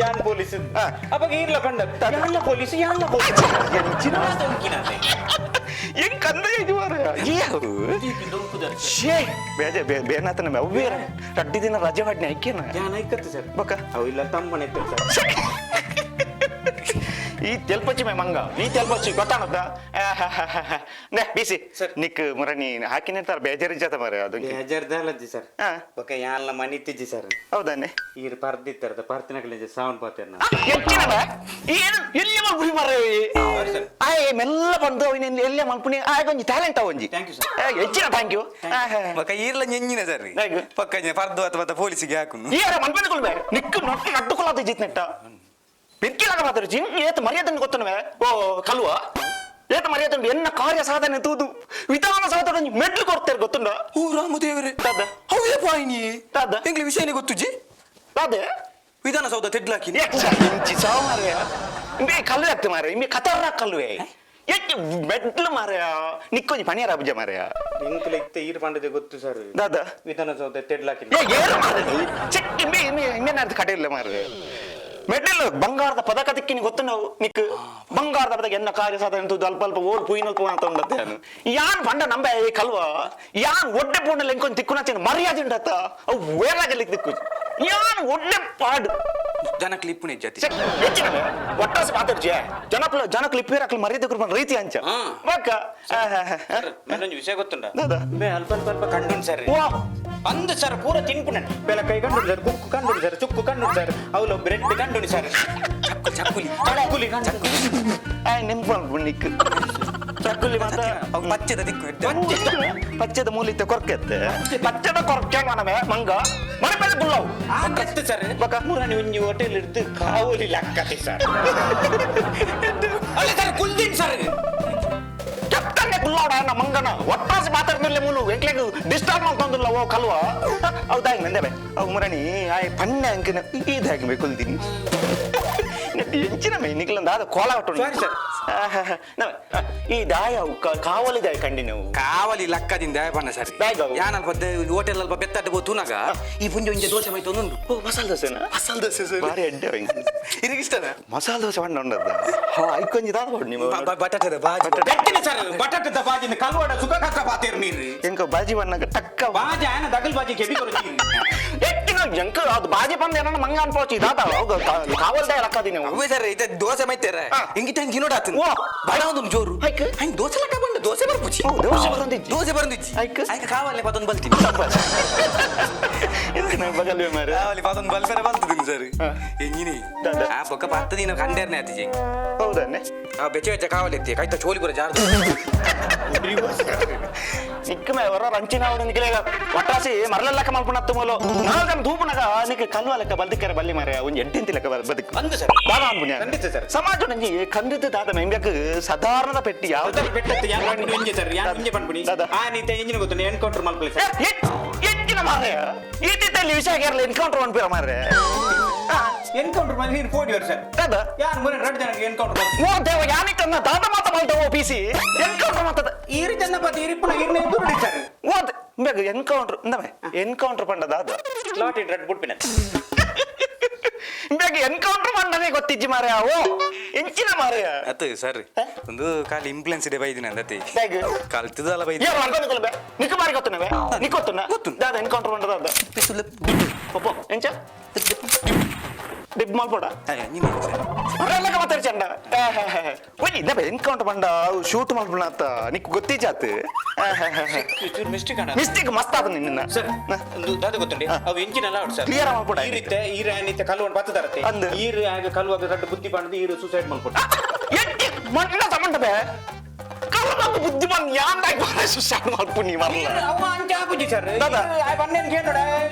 ಯಾನ್ ಪೊಲೀಸ್ ಹಾ. ಅವಾಗ ಈರ್ಲ ಪಂಡ ದಾದಾ. ಯಾನ್ಲ ಪೊಲೀಸ್ ಎಂಚಿನ ದೊಂಕಿನಂತೆ ಹೆಂಗ್ ಕಂದ ಇದು ಮಾರೆ ಶೇ ಬೇಜ ಬೇನಾತನ ಅವ್ವೇರ ರಡ್ಡಿ ದಿನ ರಜೆ ಹೊಡ್ನೆ ಐಕ್ಯನ ಯಾನ್ ಐಕತ್ತು ಸರ್ ಬೊಕ್ಕ ಅವು ಇಲ್ಲ ತಮ್ಮನೆ ಇತ್ತು ಸರ್ ಈ ತೆಲ್ಪಚ್ಚಿ ಮೈ ಮಂಗ ನೀ ತೆಲ್ಪಚ್ಚಿ ಗೊತ್ತಾನದ ನೇ ಬಿಸಿ ಸರ್. ನಿಕ್ ಮುರ ನೀ ಹಾಕಿನಿರ್ತಾರ ಬೇಜಾರಿಜ್ಜಾತ ಮರ ಅದು ಬೇಜಾರ್ದಲ್ಲಜ್ಜಿ ಸರ್ ಹಾ ಒಕ್ಕ ಯಾನ್ಲ ಮನಿತಿಜ್ಜಿ ಸರ್ ಹೌದಾನೆ ಈರ್ ಪರ್ದಿತ್ತಾರದ ಪರ್ತಿನಕಲಿಂಜ ಸಾವನ್ ಪಾತೇನ ಹೆಚ್ಚಿನದ ಏನು ಎಲ್ಲಿ ಮಲ್ಪುನಿ ಮರ ಸರ್ ಆಯ್ ಮೆಲ್ಲ ಬಂದು ಅವನ ಎಲ್ಲೇ ಮಲ್ಪುನಿ ಆಗ ಒಂಜಿ ಟ್ಯಾಲೆಂಟ್ ಒಂಜಿ Thank you, sir. ಹೆಚ್ಚಿನ ಥ್ಯಾಂಕ್ ಯು ಮಗ ಈರ್ಲ ಎಂಜಿನ ಸರ್ ಹೇಗೆ? ಪಕ್ಕ ಪರ್ದು ಅಥವಾ ಪೊಲೀಸಿಗೆ ಹಾಕುನು ಈ ಮಲ್ಪನಿ ಕೊಳ್ಬೆ ನಿಕ್ಕು ನೊಟ್ಟು ನಡ್ದುಕೊಳ್ಳೋದು ಜಿತ್ ನೆಟ್ಟ ಪಿರ್ಕಿಲಾಗ ಮಾತಾಡಿ ಜಿಂಗ್ ಏತ್ ಮರ್ಯಾದೆ ಗೊತ್ತನವೆ ಓ ಕಲ್ವ ಏತ ಮರ್ಯಾದೆ ಎನ್ನ ಕಾರ್ಯ ಸಾಧನೆ ತೂದು ವಿಧಾನಸೌಧ ಮೆಡ್ಲು ಕೊಡ್ತಾರೆ ಗೊತ್ತುಂಡ ಓ ರಾಮದೇವರೇ ದಾದ ಅವೇ ಪಾಯಿನಿ ದಾದ ಎಂಗ್ಲಿ ವಿಷಯನೇ ಗೊತ್ತುಜಿ ಅದೇ ವಿಧಾನಸೌಧ ತೆಡ್ಲಾಕಿನಿ ಇಂಚಿ ಸಾವು ಮಾರ್ರೆ ಇಂಬೆ ಕಲ್ವೆ ಆಗ್ತದೆ ಮಾರ್ರೆ ಇಂಬೆ ಖತರ್ನಾಕ್ ಕಲ್ವೆ ಎಕ್ಕೆ ಮೆಡ್ಲು ಮಾರ್ರೆ ನಿಕ್ಕೊಂಜಿ ಪಣಿಯರ ಅಬ್ಜ ಮಾರ್ರೆ ಇಂಕಲ ಇತ್ತೆ ಈರ್ ಪಂಡದೆ ಗೊತ್ತು ಸರ್ ದಾದ ವಿಧಾನಸೌಧ ತೆಡ್ಲಾಕಿ ಏನು ಮಾರ್ರೆ ಚೆಕ್ ಇಂಬೆ ಇನ್ನೇನಾದ್ರು ಕಡೆ ಇಲ್ಲ ಮಾರ್ರೆ ಮೆಡಲ್ ಬಂಗಾರದ ಪದಕ ತಿಕ್ಕಿನಿ ಗೊತ್ತು ನಾವು ನಿಕ್ ಬಂಗಾರದ ಪದಕ ಎನ್ನ ಕಾರ್ಯ ಸಾಧನೆ ತೂದು ಅಲ್ಪ ಅಲ್ಪ ಓಡ್ ಪೂಯಿನ ಪೂನ ತೊಂಡತ್ತೆ ನಾನು ಯಾನ್ ಪಂಡ ನಂಬೆ ಈ ಕಲ್ವ ಯಾನ್ ಒಡ್ಡೆ ಪೂಂಡಲ್ಲ ಎಂಕೊಂದು ತಿಕ್ಕುನಚ್ಚೇನು ಮರ್ಯಾದೆ ಉಂಡತ್ತ ಅವು ವೇರಾಗಲಿಕ್ಕೆ ದಿಕ್ಕು ಯಾನ್ ಒಡ್ಡೆ ಪಾಡು ಜನ ಕ್ಲಿಪ್ಪುನ ಜಾತಿ ಹೆಚ್ಚಿನ ಒಟ್ಟಾಸಿ ಮಾತಾಡ್ಜಿ ಜನಕ್ಕೆ ಲಿಪ್ಪಿ ಹಾಕಲು ಮರ್ಯಾದೆ ಕೊಡ್ಬಂದ್ ರೀತಿ ಅಂಚ ಬಾಕ ನನ್ನೊಂದು ವಿಷಯ ಗೊತ್ತುಂಡ ದಾದಾ. ಬೇ ಅಲ್ಪ ಅಲ್ಪ ಕಂಡುಂಡು ಸರ್ ವಾ ಅಂದು ಸರ್ ಪೂರ ತಿನ್ಪುಣ ಬೆಲ ಕೈ ಕಂಡುಂಡು ಸರ್ ಕುಕ್ಕು ಕಂಡುಂಡು ಸರ್ ಚುಕ್ಕು ಕಂಡುಂಡು ಸರ್ ಅವಳು ಬ್ರೆಡ್ ಕಂಡುಂಡು ಸರ್ ಚಕ್ಕುಲಿ ಚಕ್ಕುಲಿ ನೆಂಪು ನಿಕ್ ಚಕ್ಕುಲಿ ಮಾತ ಅವು ಪಚ್ಚದ ದಿಕ್ಕು ಪಚ್ಚದ ಮೂಲಿತೆ ಕೊರ್ಕೆತ್ತೆ ಪಚ್ಚದ ಕೊರ್ಕೆ ಮನವೇ ಮಂಗ ಮನೆ ಗುಳ್ಳವು ಕತ್ತು ಸರ್ ಬಕ. ಮೂರನೇ ಒಂಜಿ ಹೋಟೆಲ್ ಹಿಡಿದು ಕಾವಲಿ ಲಕ್ಕತೆ ಸರ್ ಅಲ್ಲ ಸರ್ ಕುಲ್ದಿನ್ ಸರ್ ಕೆತ್ತನೆ ಗುಳ್ಳವಡ ಅಣ್ಣ ಮಂಗನ ಒಟ್ಟಾಸಿ ಮಾತಾಡ್ತಿರ್ಲಿ ಮೂಲು ಎಂಕ್ಲೆಗ್ ಡಿಸ್ಟರ್ಬ್ ಮಾಡ್ತಂದಿಲ್ಲ ಓ ಕಲ್ವ ಹೌದಾಗಿ ನಂದೇವೆ ಅವು ಮುರಣಿ ಆಯ್ ಪನ್ನೆ ಅಂಕಿನ ಇದಾಗಿ ಬೇಕೊಲ್ತೀನಿ ಎಂಚಿನ ಮೈ ನಿಕ್ಲಂದ ಅದು ಕೋಲ ಹೊಟ್ಟು Sorry, sir. ಈ ದಾಯ ಕಾವಲಿ ದಾಯ ಕಂಡಿ ನಾವು ಕಾವಲಿ ಲಕ್ಕದಿಂದ ದಾಯ ಬಣ್ಣ ಸರ್ ದಾಯ ಬಾವು. ಯಾನಲ್ಪ ಹೋಟೆಲ್ ಅಲ್ಪ ಬೆತ್ತಟ್ಟು ಬೋತುನಾಗ ಈ ಪುಂಜ ಒಂಜೆ ದೋಸೆ ಮೈತು ಒಂದು ಓ ಮಸಾಲ ದೋಸೆನಾ ಮಸಾಲ ದೋಸೆ ಸರ್ ಬಾರಿ ಅಡ್ಡೆ ಇರಿಗಿಷ್ಟದ ಮಸಾಲ ದೋಸೆ ಬಣ್ಣ ಉಂಡದ ಐಕೊಂಜಿ ದಾದ ಕೊಡು ನೀವು ಬಟಾಟದ ಬಾಜಿ ಬೆಟ್ಟಿನ ಸರ್ ಬಟಾಟದ ಬಾಜಿನ ಕಲ್ವಾಡ ಸುಖ ಕಕ್ಕ ಬಾತೇರು ನೀರು ಎಂಕ ಬಾಜಿ ಬಣ್ಣಗ ಟಕ್ಕ ಬಾಜಿ ಆಯನ ದಗಲ್ ಬಾಜಿ ಕೆಬಿ ಕೊಡ್ತೀರಿ ಎಟ್ಟಿನ ಎಂಕ ಅದು ಬಾಜಿ ಬಂದ ಏನೋ ಮಂಗ ಅನ್ಪೋಚಿ ದಾದ ಕಾವಲ್ ದಾಯ ಲಕ್ಕದಿ ನೀವು ಅವೇ ಸರ್ ಇದು ದೋಸೆ ಮೈತೇರ ಹಾ. ಹಿಂಗಿತ ಹಿಂಗೆ ನೋಡಾತು ಓ. ಬಡ ಒಂದು ಜೋರು ಆಯ್ಕೆ. ಹಂಗೆ ದೋಸೆ ಲಕ್ಕ ಬಂದ ದೋಸೆ ಬರ್ಪುಚಿ ದೋಸೆ ಬರಂದಿಜ್ಜಿ ದೋಸೆ ಬರಂದಿಜ್ಜಿ ಆಯ್ಕೆ. ಆಯ್ಕೆ ಕಾವಲ್ಲಿ ಪದೊಂದು ಬಲ್ತೀನಿ ಎಂತ ನಾವು ಬಗಲ್ವೇ ಮಾರ ಕಾವಲ್ಲಿ ಪದೊಂದು ಬಲ್ಪೆರೆ ಬಲ್ತದಿನಿ ಸರ್ ಹಾ. ಎಂಗಿನಿ ದಾದ. ಆ ಪಕ್ಕ ಪತ್ತು ದಿನ ಕಂಡೇರ್ನೆ ಆತಿಜಿ ಹೌದನ್ನೇ ಆ ಬೆಚ್ಚ ಬೆಚ್ಚ ಕಾವಲ್ಲಿ ಎತ್ತಿ ಕೈತ ಚೋಲಿ ಪುರ ಜಾರ್ದು ನಿಕ್ಕಮೆ ಹೊರ ರಂಚಿನ ಅವಡ ನಿಕಲೇಗ ಒಟ್ಟಾಸಿ ಮರಲೆಲ್ಲಕ ಮಲ್ಪುಣತ್ತು ಮೂಲು ನಾಲ್ಕನ ಧೂಪನಗ ನಿಕ ಕಲ್ವ ಲೆಕ್ಕ ಬಲ್ದಿಕ್ಕರೆ ಬಲ್ಲಿ ಮಾರೆ ಒಂಜಿ ಎಡ್ಡಿಂತಿ ಲೆಕ್ಕ ಬದುಕು ಅಂದು ಸರ್ ದಾದ ಅನ್ಪುಣ್ಯ ಖಂಡಿತ ಸರ್. ಸಮಾಜ ನಂಜಿ ಖಂಡಿತ ದಾದ ಮೆಂಬ್ಯಾಕ ಸಾಧಾರಣದ ಪೆಟ್ಟಿ ಯಾವ್ದು ಅವತಾರ ಬೆಟ್ಟತ್ತು ಯಾನ್ ಮಾಡಿ ಎಂಜೆ ಸರ್ ಯಾನ್ ಎಂಜೆ ಪಂಪುನಿ ದಾದ. ಆ ನೀತೆ ಎಂಜಿನ ಗೊತ್ತು ಎನ್ಕೌಂಟರ್ ಮಲ್ಪಲೆ ಸರ್ ಹೆಚ್ಚಿನ ಮಾರೆಯ ಈ ತಿತ್ತಲ್ಲಿ ವಿಷಯ ಕೇರಳ ಎನ್ಕೌಂಟರ್ ಅನ್ಪಿರ ಮಾರೆ ಎನ್ಕೌಂಟರ್ ಮಾಡಿ ನೀನು ಕೋಡಿ ಸರ್ ದಾದ ಯಾನ್ ಮೂರ ಎರಡು ಜನ ಎನ್ಕೌಂಟರ್ ಮಾಡಿ ಓ ದೇವ ಯಾನಿತ್ತನ್ನ ದಾದ ಮಾತ ಮಾಡ್ತಾವ ಪಿಸಿ ಎನ್ಕೌಂಟರ್ ಮಾತದ ಈರಿ ಚನ್ನಪತಿ ಇರಿಪ್ಪನ ಇರ್ನ ಎದುರು ಸರ್ ಓದ್ ಬೇಗ ಎನ್ಕೌಂಟರ್ ಇಂದಮೆ ಎನ್ಕೌಂಟರ್ ಪಂಡ ದಾದ ಲಾಟ್ ಇಡ್ ರೆಡ್ ಬುಟ್ಪಿನ ಬೇಗ ಎನ್ಕೌಂಟರ್ ಪಂಡನೇ ಗೊತ್ತಿಜ್ಜಿ ಮಾರೆಯ ಓ ಎಂಚಿನ ಮಾರೆಯ ಅತ್ತು ಸರ್ ಒಂದು ಕಾಲಿ ಇಂಪ್ಲೆನ್ಸ್ ಇದೆ ಬೈದಿನ ಅಂದತಿ ಬೇಗ ಕಲ್ತಿದಲ್ಲ ಬೈದಿ ಏನ್ ಅನ್ಕೊಂಡಿಲ್ಲ ನಿಕ್ಕ ಮಾರಿ ಗೊತ್ತನವೆ ನಿಕ್ಕೊತ್ತನ ಗೊತ್ತುಂಟು. ದಾದ ಎನ್ಕೌಂಟರ್ ಪಂಡ ದಾದ ಒಪ್ಪೋ ಎಂಚ ಡಿಬ್ ಮಾಡ್ಬೋಡ ಅವರೆಲ್ಲ ಮಾತಾಡ್ಚಂಡ ಒಯ್ಯಿ ಇದ್ದ ಎನ್ಕೌಂಟರ್ ಪಂಡ ಶೂಟ್ ಮಾಡ್ಬಿಡ ಅಂತ ನಿಕ್ ಗೊತ್ತಿಜ್ಜಾತ್ ಮಿಸ್ಟೇಕ್ ಅಣ್ಣ ಮಿಸ್ಟೇಕ್ ಮಸ್ತ್ ಆದ ನಿನ್ನ ಸರ್ ಒಂದು ದಾದ ಗೊತ್ತುಂಡಿ ಅವು ಎಂಜಿನ್ ಎಲ್ಲ ಸರ್ Clear ಮಾಡ್ಬಿಡ. ಈರಿತ್ತೆ ಈರ ಏನಿತ್ತೆ ಕಲ್ಲು ಬಂದು ಬತ್ತದಾರತ್ತೆ ಅಂದು. ಈರು ಆಗ ಕಲ್ಲು ಆಗ ದೊಡ್ಡ ಬುದ್ಧಿ ಬಂದು ಈರು ಸೂಸೈಡ್ ಮಾಡ್ಕೊಟ್ಟು ಎಟ್ಟಿ ಮಣ್ಣ ಸಂಬಂಧವೇ ಕಲ್ಲಬಂದು ಬುದ್ಧಿ ಬಂದು ಯಾಂದಾಗಿ ಬಾಳ ಸುಶಾಡ್ ಮಾಡ್ಪುನಿ ಮರಲ್ಲ ಅವ ಅಂಚೆ ಆಗುಜಿ ಸರ್ ದಾದ. ಬನ್ನೇನ್ ಕೇಳೋಡ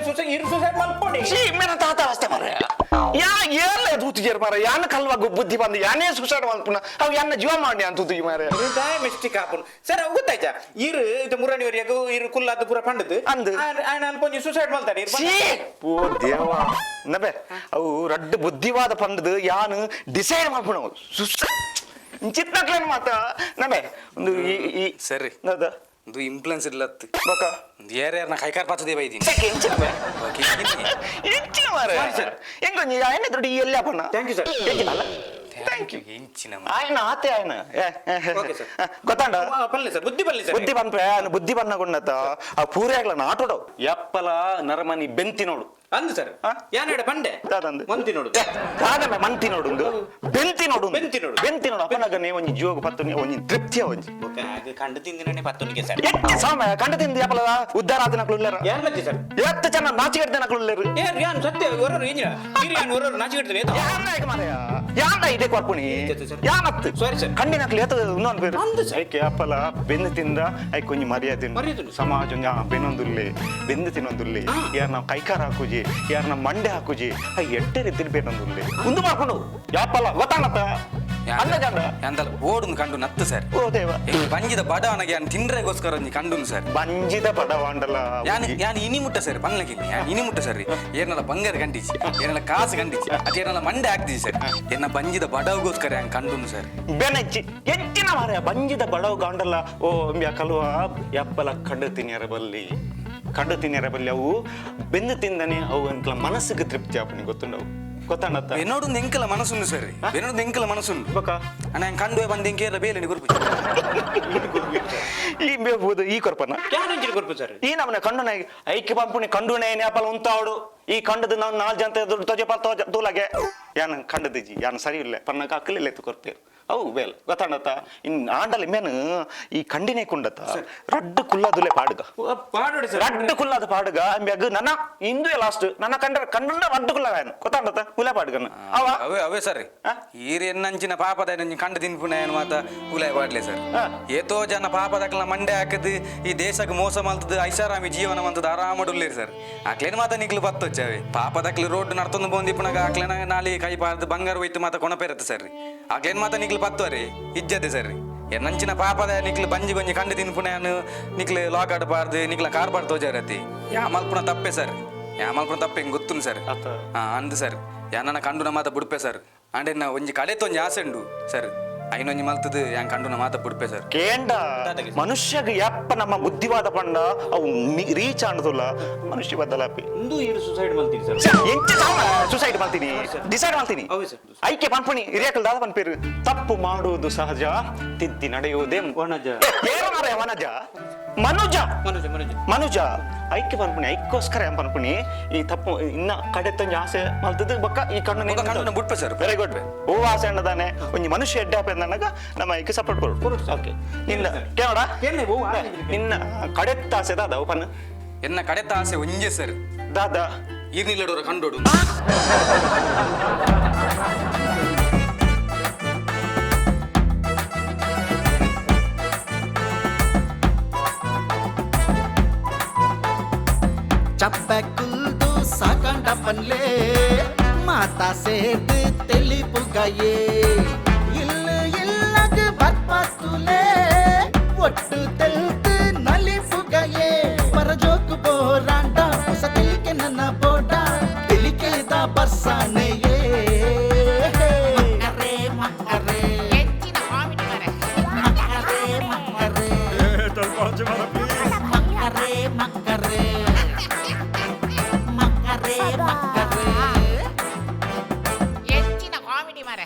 ಈರು ಸೂಸೈಡ್ ಮಾಡ್ಕೊಡಿ ಸಿ ಮೇನ ತಾತ ಅವಸ್ಥೆ ಮಾರ ಯಾ ಏಲ್ಲ ದೂತಿಜೇರ್ ಮಾರ ಯಾನ ಕಲ್ವಾಗ ಬುದ್ಧಿ ಬಂದು ಯಾನೇ ಸುಶಾಡ್ ಮಾಡ್ಪುನ ಅವ್ ಯಾನ ಜೀವ ಮಾಡಿ ಅಂತ ತೂತಿ ಮಾರ ಮಿಸ್ಟೇಕ್ ಆಪುನ್ ಸರ್ ಅವು ಗೊತ್ತಾಯ್ತಾ ಈರು ಇದು ಮುರಣಿವರಿಯಾಗ ಈರು ಕುಲ್ಲಾದ ಪೂರ ಪಂಡದು ಅಂದು. ఆయన ಅಲ್ಪೊಂಜಿ ಸೂಸೈಡ್ ಮಾಡ್ತಾರೆ ಸಿ ಓ ದೇವ ನಬೆ ಅವು ರಡ್ಡು ಬುದ್ಧಿವಾದ ಪಂಡದು ಯಾನು ಡಿಸೈಡ್ ಮಾಡ್ಪುಣ ಸುಸ್ತ ಚಿತ್ನಕ್ಲೇನು ಮಾತ ನಬೆ ಒಂದು ಈ ಸರಿ ದಾದ ಒಂದು ಇಂಪ್ಲೆನ್ಸ್ ಇರ್ಲತ್ತು ಬಕ ಒಂದು ಯಾರ್ಯಾರನ್ನ ಕೈಕಾರ್ ಪತ್ತದೇ ಬೈದಿನಿ ಸೆಕೆ ಎಂಚಿನ ಎಂಚಿನ ಮಾರ ಹೆಂಗೊಂಜಿ ఆయన ದೊಡ್ಡ ಈ ಎಲ್ಲ ಪಣ್ಣ ಥ್ಯಾಂಕ್ ಯು ಸರ್ ಎಂಚಿನಲ್ಲ ಥ್ಯಾಂಕ್ ಯು ಹೆಂಚಿನ ఆయన ಆತೆ ఆయన Okay, sir. ಗೊತ್ತಾಂಡ ಪಲ್ಲೆ ಸರ್ ಬುದ್ಧಿ ಪಲ್ಲೆ ಸರ್ ಬುದ್ಧಿ ಬಂದ್ಪೆ ఆయన ಬುದ್ಧಿ ಬಂದಗೊಂಡತ ಆ ಪೂರ್ಯಾಗ್ಲ ನಾಟೋಡವ್ ಎಪ್ಪಲ ನರಮನಿ ಬೆಂತಿ ನೋಡು ಅಂದು ಸರ್ ಹಾ? ಯಾನಡ ಪಂಡೆ ದಾದಂದು ಮಂತಿ ನೋಡು ಕಾದಮೆ ಮಂತಿ ನೋಡು ಬೆಂತಿ ನೋಡು ಬೆಂತಿ ನೋಡು. ಬೆಂತಿ ನೋಡು ಅಪ್ಪನಾಗ ನೀ ಒಂಜಿ ಜೀವಗ ಪತ್ತು ಒಂಜಿ ತೃಪ್ತಿಯ ಒಂಜಿ ಓಕೆ ಹಾಗೆ ಕಂಡು ತಿಂದಿನೇ ಪತ್ತೊನಿಗೆ ಸರ್ ಎಟ್ಟಿ ಸಾಮ ಕಂಡ ತಿಂದಿ ಅಪ್ಪಲ ಉದ್ಧಾರ ಆತನಕ್ಲು ಉಳ್ಳಾರ ಯಾನ್ ಮಜ್ಜಿ ಸರ್ ಎತ್ತ ಜನ ನಾಚಿಗೆಡ್ತನಕ್ಲು ಉಳ್ಳಾರು ಯಾನ್ ಸತ್ಯ ಹೊರರು ಏನಿಲ್ಲ ಹಿರಿಯ ಹೊರರು ನಾಚಿಗಿಡ್ತಾನೆ ಯಾಂದ ಇದೆ ಕೊರ್ಪುನಿ sir. ಯಾನತ್ತು Sorry, sir. ಕಣ್ಣಿನಕ್ಲು ಏತ ಇನ್ನೊಂದು ಬೇರೆ ಅಂದು sir. ಐಕೆ ಅಪ್ಪಲ ಬೆಂದು ತಿಂದ ಐಕ್ ಒಂಜಿ ಮರ್ಯಾದೆ ಮರ್ಯಾದೆ. ಸಮಾಜ ಬೆನ್ನೊಂದುಲ್ಲೆ ಬೆಂದು ತಿನ್ನೊಂದುಲ್ಲೆ ಯಾರ ನಾವು ಕೈಕಾರ ಹಾಕುಜಿ ಯಾರ ನಮ್ಮ ಮಂಡೆ ಹಾಕುಜಿ ಎಟ್ಟೆ ರೀತಿಲಿ ಬೇನೊಂದುಲ್ಲೆ ಮುಂದೆ ಮಾಡ್ಕೊಂಡು ಯಾಪಲ್ಲ ಗೊತ್ತಾಗತ್ತ ಅನ್ನ ಜಂಡ ಅಂದಲ್ಲ ಓಡುನು ಕಂಡು ನತ್ತು ಸರ್ ಓ ದೇವ ಬಂಜಿದ ಬಡವನಿಗೆ ಯಾನ್ ತಿಂಡ್ರೆಗೋಸ್ಕರ ಒಂಜಿ ಕಂಡುನು ಸರ್ ಬಂಜಿದ ಪಡವಾಂಡಲ ಯಾನ್ ಇನಿ ಮುಟ್ಟ ಸರ್ ಪನ್ಲಗಿನಿ ಯಾನ್ ಇನಿ ಮುಟ್ಟ ಸರ್ ಏನೆಲ್ಲ ಬಂಗಾರ ಕಂಡಿಸಿ ಏನೆಲ್ಲ ಕಾಸು ಕಂಡಿಸಿ ಅದು ಏನೆಲ್ಲ ಮಂಡೆ ಹಾಕ್ತಿಸಿ ಸರ್ ಏನ ಬಂಜಿದ ಬಡವಗೋಸ್ಕರ ಯಾನ್ ಕಂಡುನು ಸರ್ ಬೆನಚ್ಚಿ ಹೆಚ್ಚಿನ ಮಾರ ಬಂಜಿದ ಬಡವ ಗಾಂಡಲ್ಲ ಓ ಕಲುವ ಎಪ್ಪಲ ಕಂಡು ತಿನ್ಯರ ಬಲ್ಲಿ ಕಂಡು ತಿನ್ಯರ ಬಲ್ಲಿ ಅವು ಬೆಂದು ತಿಂದನೆ ಅವು ಅಂಕಲ ಮನಸ್ಸಿಗೆ ತೃಪ್ತಿ ಆಪನಿ ಗೊತ್ತುಂಡವು ಗೊತ್ತಾಣತ್ತ എന്നോട് നിങ്ങൾക്കുള്ള മനസ്സുണ്ട് സാർ എന്നോട് നിങ്ങൾക്കുള്ള മനസ്സുണ്ട് ಬಕ ഞാൻ കണ്ടുപോയി ಬಂದು ಕೇರಳ ಬೇಲೆ ಗುರುಪು ಈ ಬೇಬಹುದು ಈ ಕೊರ್ಪನ ಯಾನ್ ಎಂಜಿನ ಕೊರ್ಪು ಸರ್ ಈ ನಮ್ಮನೆ ಕಂಡುನ ಐಕ್ಯ ಪಂಪುನಿ ಕಂಡುನೆ ನೇಪಾಲ ಉಂತಾವಡು ಈ ಕಂಡದ ನಾವು 4 ಜನ ತೊಜೆ ಪಾಲ್ ತೂಲಾಗೆ ಯಾನ ಕಂಡದಿಜಿ ಯಾನ ಸರಿ ಇಲ್ಲ ಪನ್ನಕ ಅಕ್ಕಲಿಲ್ಲ ಎತ್ತು ಕೊರ್ಪೇರು ಅವು ಬೇಲ್ ಗೊತ್ತಾಣತ್ತ ಇನ್ ಆಂಡಲಿ ಮೇನು ಈ ಕಂಡಿನೇ ಕುಂಡತ ರಡ್ಡು ಕುಲ್ಲದುಲೆ ಪಾಡುಗ ಪಾಡೋಡಿ ಸರ್ ರಡ್ಡು ಕುಲ್ಲದ ಪಾಡುಗ ಅಂಬ್ಯಾಗ ನನ್ನ ಇಂದು ಲಾಸ್ಟ್ ನನ್ನ ಕಂಡ ರಡ್ಡು ಕುಲ್ಲ ಗೊತ್ತಾಣತ್ತ ಕುಲ ಪಾಡುಗನ ಅವ ಅವೇ ಅವೇ ಸರ್ ಈರಿ ಎನ್ನಂಚಿನ ಪಾಪದ ಕಂಡು ತಿನ್ಪುಣ ಏನು ಮಾತ ಉಲಾಯ ಪಾಡ್ಲೆ ಸರ್ ಏತೋ ಜನ ಪಾಪದಕ್ಲ ಮಂಡೆ ಹಾಕದು ಈ ದೇಶಕ್ಕೆ ಮೋಸ ಮಲ್ತದ ಐಷಾರಾಮಿ ಜೀವನ ಮಂತದ ಆರಾಮಡುಲ್ಲೇರಿ ಸರ್ ಆಕ್ಲೇನ್ ಮಾತ ನಿಕ್ಲು ಬತ್ತೊಚ್ಚವೆ ಪಾಪದಕ್ಲು ರೋಡ್ ನಡ್ತೊಂದು ಬಂದಿಪ್ಪನಾಗ ಆಕ್ಲೇನ ನಾಲಿ ಕೈ ಪಾರ್ದು ಬಂಗಾರ ಹೋಯ್ತು ಮಾತ ಕೊಣಪೇರತ್ತೆ ಸರ್ ಆಕ್ಲೇನ್ ಮಾತ ನಿಕ್ಲು ಪತ್ತುವರಿ ಇಜ್ಜದೆ ಸರ್ ಎನ್ನಂಚಿನ ಪಾಪದ ನಿಕ್ಲು ಬಂಜಿ ಗೊಂಜಿ ಕಂಡು ತಿನ್ಪುಣೆನು ನಿಕ್ಲು ಲಾಕ್ ಆಡಬಾರ್ದು ನಿಕ್ಲ ಕಾರ್ ಬಾರ್ದು ತೋಜಾರತಿ ಯಾ ಮಲ್ಪುನ ತಪ್ಪೆ ಸರ್ ಯಾ ಮಲ್ಪುನ ತಪ್ಪೆ ಹಿಂಗೆ ಗೊತ್ತುಂಡು ಸರ್ ಅಂದು ಸರ್ ಯಾ ನನ್ನ ಕಂಡುನ ಮಾತ ಬಿಡ್ಪೆ ಸರ್ ಅಂಡೆ ನಾ ಒಂಜಿ ಕಡೆ ತೊಂಜಿ ಆಸೆ ಉಂಡು ಸರ್ ಐನೊಂಜಿ ಮಲ್ತದು ಯಾ ಕಂಡುನ ಮಾತ ಬಿಡ್ಪೆ ಸರ್ ಕೇಂಡ ಮನುಷ್ಯಗೆ ಯಪ್ಪ ನಮ್ಮ ಬುದ್ಧಿವಾದ ಪಂಡ ಅವು ರೀಚ್ ಆಂಡದಲ್ಲ ಮನುಷ್ಯ ಬದಲಾಪಿ ಇಂದು ಇರು ಸುಸೈಡ್ ಮಾಡ್ತೀರಿ ಸರ್ ಎಂಚ ಸುಸೈಡ್ ಮಾಡ್ತೀನಿ ಡಿಸೈಡ್ ಮಾಡ್ತೀನಿ ಹೌದು ಸರ್. ಐಕ್ಯ ಪನ್ಪಣಿ ಹಿರಿಯಕಲ್ ದಾದ ಪನ್ಪೇರು ತಪ್ಪು ಮಾಡುವುದು ಸಹಜ ತಿದ್ದಿ ನಡೆಯುವುದೇ ವನಜ. ಏನು ಮಾರಾಯ ವನಜ ಮನುಜ ಮನುಜ ಮನುಜ ಮನುಜ ಐಕ್ಯ ಪನ್ಪಣಿ ಐಕ್ಕೋಸ್ಕರ ಏನ್ ಪನ್ಪಣಿ ಈ ತಪ್ಪು ಇನ್ನ ಕಡೆ ತಂಜ ಆಸೆ ಮಲ್ತದ ಬಕ್ಕ ಈ ಕಂಡುನ ಕಣ್ಣು ಬಿಡ್ಪೆ ಸರ್ ವೆರಿ ಗುಡ್ ಓ ಆಸೆ ಅನ್ನದಾನೆ ಒಂಜಿ ಮನುಷ್ಯ ಎಡ್ಡೆ ಆಪೆ ಅಂದಾಗ ನಮ್ಮ ಐಕ್ಯ ಸಪೋರ್ಟ್ ಕೊಡು ಓಕೆ ನಿನ್ನ ಕೇಳೋಡ ಕೇಳ್ನೆ ಓ ನಿನ್ನ ಕಡೆತ್ತ ಆಸೆ ದಾದ ಓಪನ್ ಎನ್ನ ಕಡೆತ ಆಸೆ ಒಂಜೆ ಸರ್ ದಾದ ಈರ್ನಿಲ್ಲಡೋರ ಕಂಡೋಡು ಚಪ್ಪೆಕುಲ್ದು ಸಾಕಂಡ ಪನ್ಲೆ ಮಾತಾ ಸೇರ್ದು ತೆಲಿಪುಗಯೇ ಇಲ್ಲು ಇಲ್ಲಗ ಬರ್ಪತ್ತುಲೆ ಒಟ್ಟು ತೆಲ್ದು ನಲಿಪುಗಯೇ ಪರಜೋಕು ಬೋರಾಂಡ ಹೊಸ ತೆಲಿಕೆ ನನ್ನ ಬೋಡ ತೆಲಿಕೆದ ಬರ್ಸಾನೆಯೇ ಮಕ್ಕರೇ ಮಕ್ಕರೇ ಹೆಚ್ಚಿನ ಕಾಮಿಡಿ ಮರೆ ಮಕ್ಕರೇ ಮಕ್ಕರೇ ಮಕ್ಕರೇ ಮಕ್ಕರೇ ಮಕ್ಕರೇ ಮಕ್ಕರೇ ಹೆಚ್ಚಿನ ಕಾಮಿಡಿ ಮರೆ